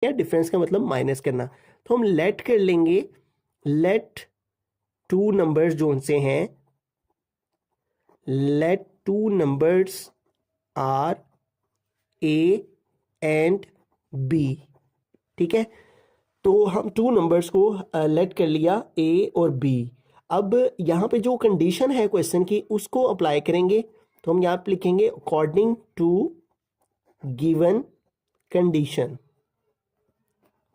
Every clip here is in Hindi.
या डिफरेंस का मतलब माइनस करना। तो हम लेट कर लेंगे, लेट टू नंबर्स जो उनसे हैं, let two numbers are A and B. ठीक है, तो हम टू नंबर्स को लेट कर लिया ए और बी। अब यहाँ पे जो कंडीशन है क्वेश्चन की उसको अप्लाई करेंगे। तो हम यहाँ पे लिखेंगे अकॉर्डिंग टू गिवन कंडीशन।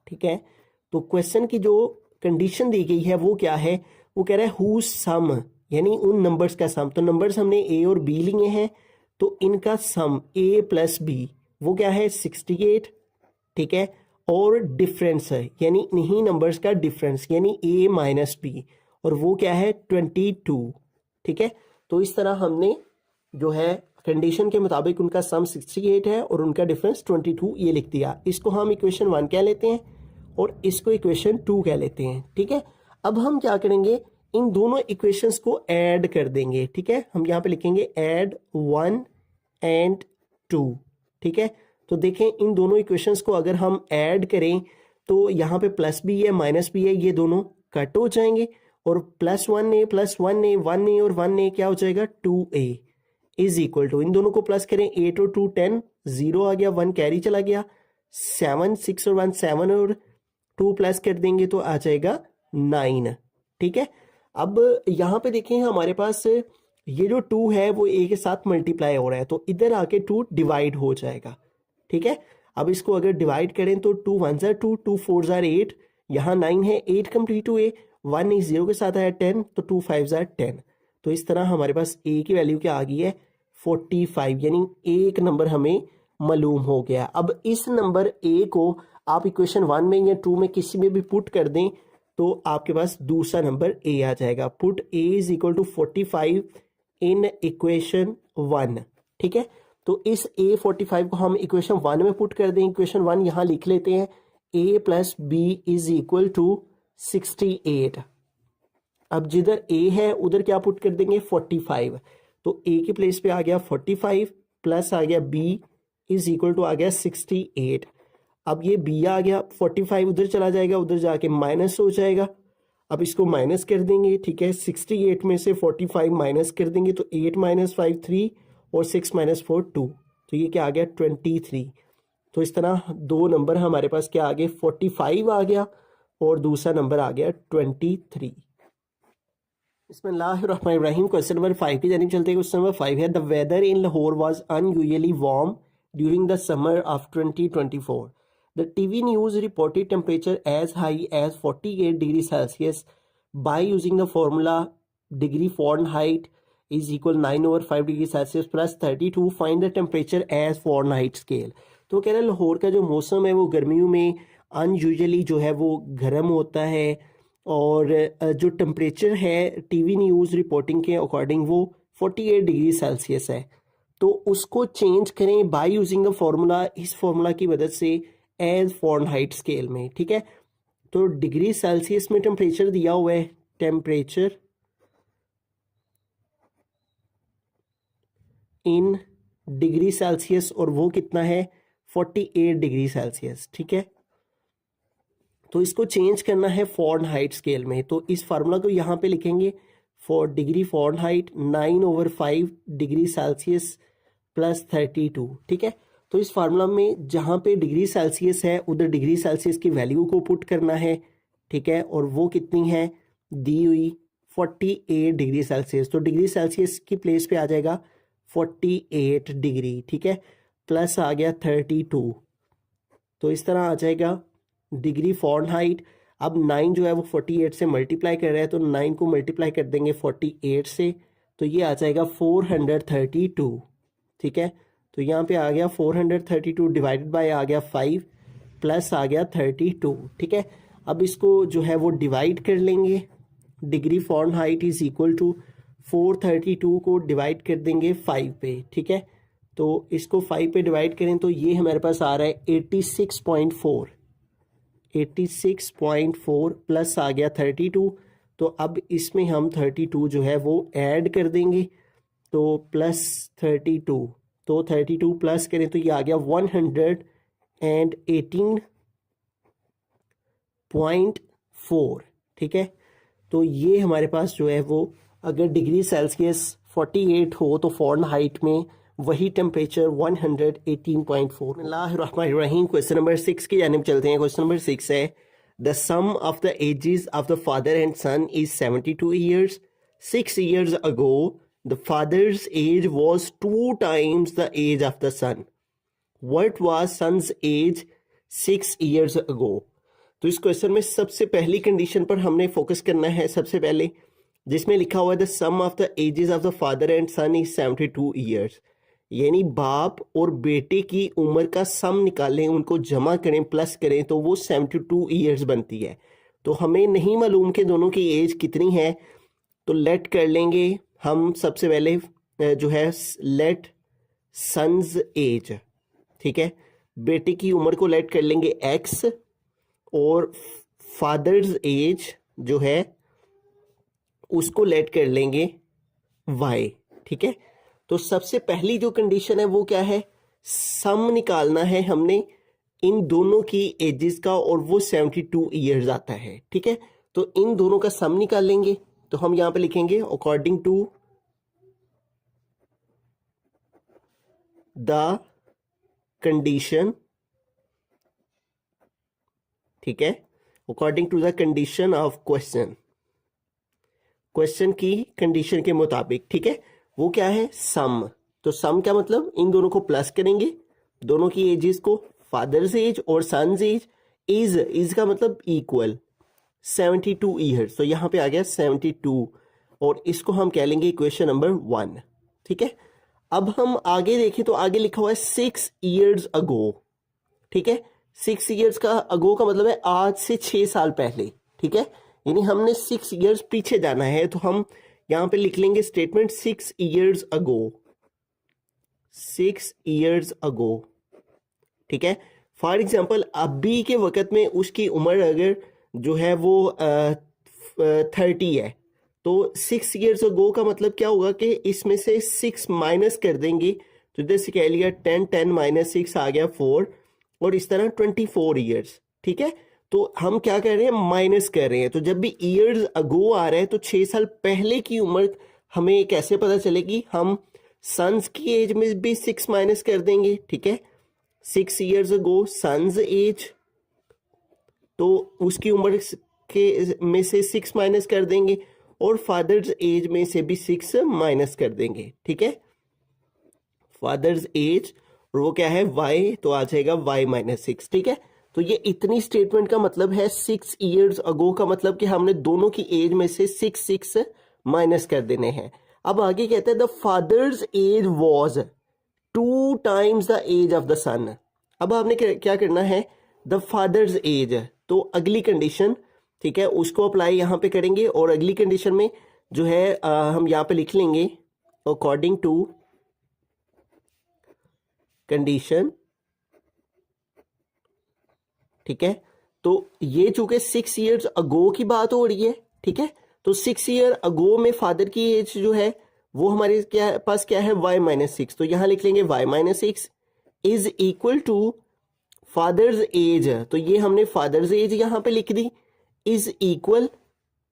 ठीक है, तो क्वेश्चन की जो कंडीशन दी गई है वो क्या है, वो कह रहा है हु सम, यानी उन नंबर्स का सम। तो नंबर्स हमने ए और बी लिए हैं, तो इनका सम ए प्लस बी वो क्या है 68। ठीक है, और डिफरेंस है यानी इन्हीं नंबर्स का डिफरेंस यानी ए माइनस बी, और वो क्या है 22। ठीक है, तो इस तरह हमने जो है कंडीशन के मुताबिक उनका सम 68 है और उनका डिफरेंस 22 ये लिख दिया। इसको हम इक्वेशन 1 कह लेते हैं और इसको इक्वेशन 2 कह लेते हैं। ठीक है, अब हम क्या करेंगे, इन दोनों इक्वेशंस को ऐड कर देंगे। ठीक है, हम यहाँ पे लिखेंगे ऐड 1 एंड 2। ठीक है, तो देखें इन दोनों इक्वेशंस को अगर हम ऐड करें तो यहाँ पे प्लस भी है माइनस भी है, ये दोनों कट हो जाएंगे और plus 1a plus 1a 1a और 1a क्या हो जाएगा 2a इज इक्वल टू, इन दोनों को प्लस करें 8 और 2 10, 0 आ गया, 1 कैरी चला गया, 7 6 और 1 7 और 2 प्लस कर देंगे तो आ जाएगा 9। ठीक है, अब यहाँ पे देखें हमारे पास ये जो 2 है वो a के साथ मल्टीप्लाई हो रहा है, तो इधर आके 2 डिवाइड हो जाएगा। ठीक है, अब इसको अगर डिवाइड करें तो 2 1 जार 2, 2 4 जार 8, यहाँ 9 है, 8 कंप्लीट हुए, 1 इस 0 के साथ आया 10, तो 2 5 जार 10। तो इस तरह हमारे पास a की वैल्यू क्या आ गई है 45, यानी एक नंबर हमें मालूम हो गया। अब इस नंबर a को आप इक्वेशन 1 में या 2 में किसी में भी पुट कर दें तो आपके पास दूसरा नंबर a आ जाएगा। Put a is equal to 45 in equation 1। ठीक है, तो इस a45 को हम इक्वेशन 1 में पुट कर दें। इक्वेशन 1 यहां लिख लेते हैं, a plus B is equal to 68। अब जिधर a है उधर क्या पुट कर देंगे 45, तो a की प्लेस पे आ गया 45 प्लस आ गया b इज इक्वल टू आ गया 68। अब ये b आ गया, 45 उधर चला जाएगा, उधर जाके माइनस हो जाएगा। अब इसको माइनस कर देंगे। ठीक है, 68 में से 45 माइनस कर देंगे तो 8 माइनस 5 3 और 6 माइनस 4 2, तो ये क्या आ गया 23। तो इस तरह दो नंबर हमारे पास क्या आ गए 45 आ गया और दूसरा नंबर आ गया 23। बिस्मिल्लाहिर्रहमानिर्रहीम। क्वेश्चन नंबर 5 की जानिब चलते हैं। क्वेश्चन नंबर 5 है, the weather in Lahore was unusually warm during the summer of 2024. The TV news reported temperature as high as 48 degrees Celsius by using the formula degree Fahrenheit is equal 9 over 5 degree Celsius plus 32. Find the temperature as Fahrenheit scale. तो कह रहे हैं लाहौर का जो मौसम है वो गर्मियों में अनयूजुअली जो है वो गर्म होता है और जो टेम्परेचर है टीवी न्यूज़ रिपोर्टिंग के अकॉर्डिंग वो 48 डिग्री सेल्सियस है। तो उसको चेंज करें बाय यूजिंग द फॉर्मूला, इस फॉर्मूला की मदद से एज फॉरेनहाइट स्केल में। ठीक है, तो डिग्री सेल्सियस में टेम्परेचर दिया हुआ है, टेम्परेचर इन डिग्री सेल्सियस और वो कितना है 48 डिग्री सेल्सियस। ठीक है, तो इसको चेंज करना है फॉरेनहाइट स्केल में, तो इस फार्मूला को यहाँ पे लिखेंगे for degree Fahrenheit 9 over 5 degree Celsius plus 32। ठीक है, तो इस फार्मूला में जहाँ पे डिग्री सेल्सियस है उधर डिग्री सेल्सियस की वैल्यू को पुट करना है। ठीक है, और वो कितनी है दी हुई 48 डिग्री सेल्सियस, तो डिग्री सेल्सियस की प्लेस पे आ जाएगा 48 डिग्री। ठीक है, प्लस आ गया 32, तो इस तरह आ जाएगा डिग्री फॉरेनहाइट। अब 9 जो है वो 48 से मल्टीप्लाई कर रहा है, तो 9 को मल्टीप्लाई कर देंगे 48 से, तो ये आ जाएगा 432। ठीक है, तो यहाँ पे आ गया 432 डिवाइडेड बाय आ गया 5 प्लस आ गया 32। ठीक है, अब इसको जो है वो डिवाइड कर लेंगे। Degree Fahrenheit is equal to 432 को डिवाइड कर देंगे 5 पे। ठीक है, तो इसको 5 पे डिवाइड करें तो ये हमारे पास आ रहा है 86.4, 86.4 प्लस आ गया 32। तो अब इसमें हम 32 जो है वो ऐड कर देंगे, तो प्लस 32, तो 32 प्लस करें तो ये आ गया 118 0.4, ठीक है। तो ये हमारे पास जो है वो अगर डिग्री सेल्सियस 48 हो तो फ़ारेनहाइट में वही टेम्परेचर 118.4। बिस्मिल्लाहिर्रहमानिर्रहीम। क्वेश्चन नंबर 6 की जानिब चलते हैं। क्वेश्चन नंबर 6 है the sum of the ages of the father and son is 72 years. 6 years ago the father's age was 2 times the age of the son. What was son's age 6 years ago? तो इस क्वेश्चन में सबसे पहली कंडीशन पर हमने फोकस करना है सबसे पहले, जिसमें लिखा हुआ है the sum of the ages of the father and son is 72 years. यानी बाप और बेटे की उम्र का सम निकालें, उनको जमा करें, प्लस करें तो वो 72 ईयर्स बनती है। तो हमें नहीं मालूम कि दोनों की एज कितनी है, तो लेट कर लेंगे हम सबसे पहले जो है लेट सन्स एज, ठीक है। बेटे की उम्र को लेट कर लेंगे एक्स और फादर्स एज जो है उसको लेट कर लेंगे वाई, ठीक है। तो सबसे पहली जो कंडीशन है वो क्या है, सम निकालना है हमने इन दोनों की एजेस का और वो 72 ईयर्स आता है, ठीक है। तो इन दोनों का सम निकाल लेंगे। तो हम यहां पे लिखेंगे अकॉर्डिंग टू द कंडीशन, ठीक है, according to the condition of question, question की कंडीशन के मुताबिक, ठीक है। वो क्या है, सम। तो सम क्या मतलब, इन दोनों को प्लस करेंगे, दोनों की एजेस को, फादर्स एज और सन्स एज। इज का मतलब इक्वल 72 ईयर्स, तो यहां पे आ गया 72 और इसको हम कह लेंगे इक्वेशन नंबर 1, ठीक है। अब हम आगे देखें तो आगे लिखा हुआ है 6 years अगो, ठीक है। 6 years का अगो का मतलब है आज से 6 साल पहले, ठीक है। यानी हमने 6 years पीछे जाना है, तो हम यहां पे लिख लेंगे स्टेटमेंट 6 years अगो, 6 years अगो, ठीक है। फॉर एग्जाम्पल अभी के वक्त में उसकी उम्र अगर जो है वो 30 है, तो 6 years अगो का मतलब क्या होगा कि इसमें से 6 माइनस कर देंगे, तो इधर से कह लिया 10, 10 माइनस 6 आ गया 4 और इस तरह 24 ईयर्स, ठीक है। तो हम क्या कर रहे हैं, माइनस कर रहे हैं। तो जब भी ईयर्स अगो आ रहा है तो 6 साल पहले की उम्र हमें कैसे पता चलेगी, हम सन्स की एज में भी 6 माइनस कर देंगे, ठीक है। 6 years अगो सन्स एज, तो उसकी उम्र के में से 6 माइनस कर देंगे और फादर्स एज में से भी 6 माइनस कर देंगे, ठीक है। फादर्स एज और वो क्या है y, तो आ जाएगा y माइनस 6, ठीक है। तो ये इतनी स्टेटमेंट का मतलब है 6 years अगो का मतलब कि हमने दोनों की एज में से 6 माइनस कर देने हैं। अब आगे कहते हैं the father's age was 2 times the age of the son. अब आपने क्या करना है, द फादर्स एज, तो अगली कंडीशन, ठीक है, उसको अप्लाई यहां पे करेंगे और अगली कंडीशन में जो है हम यहां पे लिख लेंगे अकॉर्डिंग टू कंडीशन, ठीक है। तो ये चूंकि 6 years अगो की बात हो रही है, ठीक है, तो 6 year अगो में फादर की एज जो है वो हमारे पास क्या है, y माइनस 6, तो यहां लिख लेंगे y minus 6 is equal to father's age, तो ये हमने फादर्स एज यहां पे लिख दी, is equal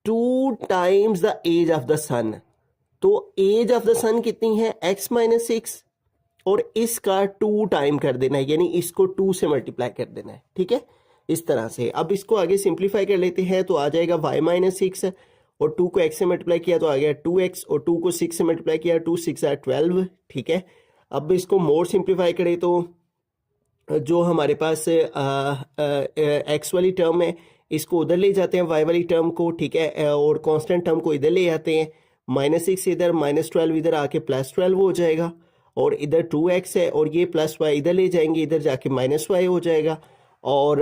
2 times the age of the son. तो एज ऑफ द सन कितनी है, x माइनस 6 और इसका 2 टाइम कर देना है, यानी इसको 2 से मल्टीप्लाई कर देना है, ठीक है, इस तरह से। अब इसको आगे सिंप्लीफाई कर लेते हैं, तो आ जाएगा y माइनस 6 और 2 को x से मल्टीप्लाई किया तो आ गया 2x और 2 को 6 से मल्टीप्लाई किया 2 6 12, ठीक है। अब इसको मोर सिंप्लीफाई करें तो जो हमारे पास x वाली टर्म है इसको उधर ले जाते हैं, y वाली टर्म को, ठीक है, और कांस्टेंट टर्म को इधर ले आते हैं, माइनस 6 इधर, माइनस 12 इधर आके प्लस 12 हो जाएगा और इधर 2x है और ये प्लस y इधर ले जाएंगे, इधर जाके माइनस y हो जाएगा और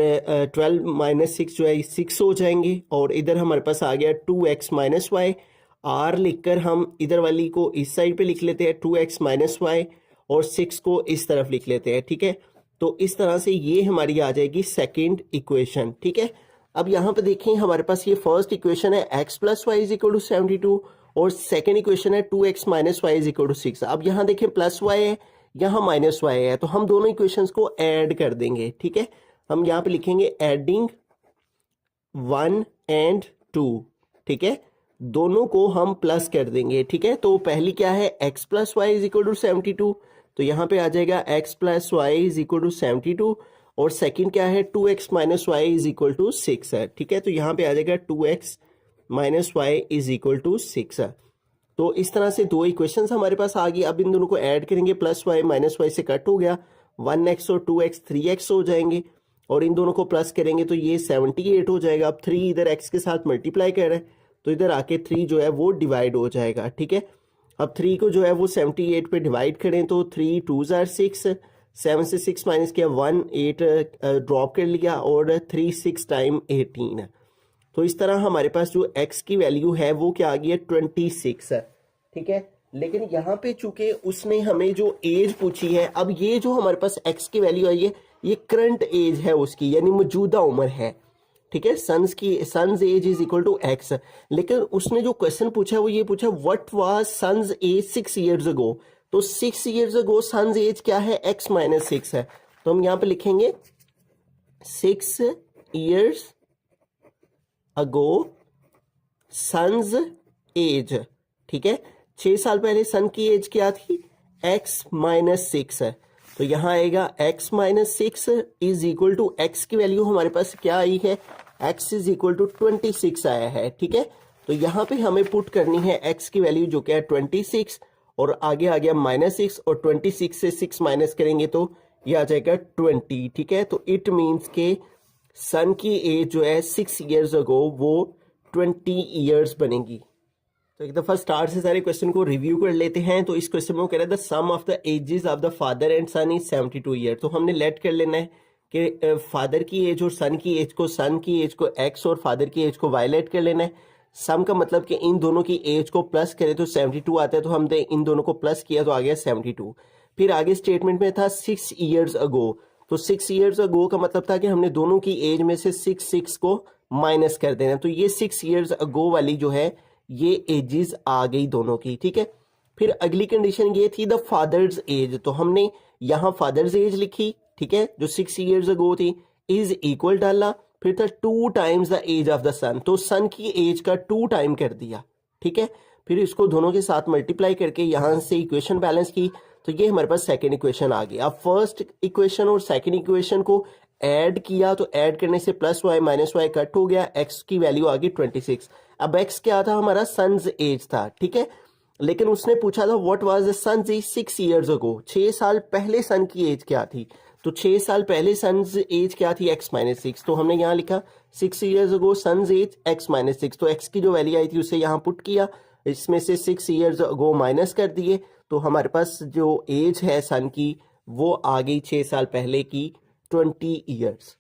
12 माइनस 6 जो है 6 हो जाएंगे और इधर हमारे पास आ गया 2x माइनस वाई। r लिखकर हम इधर वाली को इस साइड पे लिख लेते हैं 2x माइनस वाई और 6 को इस तरफ लिख लेते हैं, ठीक है। तो इस तरह से ये हमारी आ जाएगी सेकेंड इक्वेशन, ठीक है। अब यहाँ पे देखें हमारे पास ये फर्स्ट इक्वेशन है x plus y is equal to 72 और सेकेंड इक्वेशन है 2x minus y is equal to 6। अब यहाँ देखें प्लस वाई है, यहाँ माइनस वाई है, तो हम दोनों इक्वेशंस को ऐड कर देंगे, ठीक है। हम यहाँ पे लिखेंगे एडिंग 1 एंड 2, ठीक है, दोनों को हम प्लस कर देंगे, ठीक है। तो पहली क्या है, x plus y is equal to 72, तो यहाँ पे आ जाएगा x plus y is equal to 72, और सेकंड क्या है 2x minus y is equal to 6 है, ठीक है। तो यहाँ पे आ जाएगा 2x minus y is equal to 6 है। तो इस तरह से दो इक्वेशंस हमारे पास आ गई। अब इन दोनों को ऐड करेंगे, प्लस वाई माइनस वाई से कट हो गया, 1x और 2x 3x हो जाएंगे, और इन दोनों को प्लस करेंगे तो ये 78 हो जाएगा। अब 3 इधर x के साथ मल्टीप्लाई कर रहे हैं तो इधर आके 3 जो है वो डिवाइड हो जाएगा, ठीक है। अब 3 को जो है वो 78 पे डिवाइड करें तो 3 2 आर 6, 7 से 6 माइनस किया 1, 8 ड्रॉप कर लिया, और 3 6 टाइम 18 है। तो इस तरह हमारे पास जो x की वैल्यू है वो क्या आ गई है 26 है, ठीक है। लेकिन यहाँ पे चूंकि उसने हमें जो एज पूछी है, अब ये जो हमारे पास x की वैल्यू आई है ये करंट एज है उसकी, यानी मौजूदा उम्र है, ठीक है। Son's age is equal to x, लेकिन उसने जो क्वेश्चन पूछा है वो ये पूछा what was son's age 6 years ago. तो 6 इयर्स अगो सन्स एज क्या है, x माइनस 6 है। तो हम यहाँ पे लिखेंगे 6 इयर्स अगो सन्स एज, ठीक है। 6 साल पहले सन की एज क्या थी, x माइनस 6 है। तो यहां आएगा x minus 6 is equal to x की वैल्यू हमारे पास क्या आई है, x इज इक्वल टू 26 आया है, ठीक है। तो यहां पे हमें पुट करनी है x की वैल्यू जो क्या है 26, और आगे आ गया माइनस 6, और 26 से 6 माइनस करेंगे तो ये आ जाएगा 20, ठीक है। तो इट मीन्स के सन की एज जो है 6 इयर्स अगो वो 20 इयर्स बनेगी। तो एक दफा स्टार्ट से सारे क्वेश्चन को रिव्यू कर लेते हैं। तो इस क्वेश्चन में वो कह रहा है the sum of the ages of the father and son is 72 year. तो हमने लेट कर लेना है कि फादर की एज और सन की एज को x और फादर की एज को y लेट कर लेना है। सम का मतलब कि इन दोनों की एज को प्लस करें तो 72 आता है, तो हमने इन दोनों को प्लस किया तो आ गया 72। फिर आगे स्टेटमेंट में था 6 इयर्स अगो, तो 6 इयर्स अगो का मतलब था कि हमने दोनों की एज में से 6 को माइनस कर देना। तो ये 6 इयर्स अगो वाली जो है ये एजेस आ गई दोनों की, ठीक है। फिर अगली कंडीशन ये थी द फादर्स एज, तो हमने यहाँ फादर्स एज लिखी, ठीक है, जो 6 इयर्स अगो थी, इज इक्वल डाला, फिर था 2 times the age of the son, तो सन की एज का 2 टाइम कर दिया, ठीक है। फिर इसको दोनों के साथ मल्टीप्लाई करके यहां से इक्वेशन बैलेंस की, तो ये हमारे पास सेकेंड इक्वेशन आ गई। अब फर्स्ट इक्वेशन और सेकेंड इक्वेशन को ऐड किया, तो ऐड करने से plus y minus y cut हो गया, x की वैल्यू आ गई 26। अब x क्या था, हमारा सन्स एज था, ठीक है। लेकिन उसने पूछा था what was the son's age 6 years ago, 6 साल पहले सन की एज क्या थी। तो 6 साल पहले सन्स एज क्या थी, x माइनस 6। तो हमने यहाँ लिखा 6 years ago son's age x minus 6। तो x की जो वैल्यू आई थी उसे यहाँ पुट किया, इसमें से 6 इयर्स अगो माइनस कर दिए, तो हमारे पास जो एज है सन की वो आ गई 6 साल पहले की 20 इयर्स।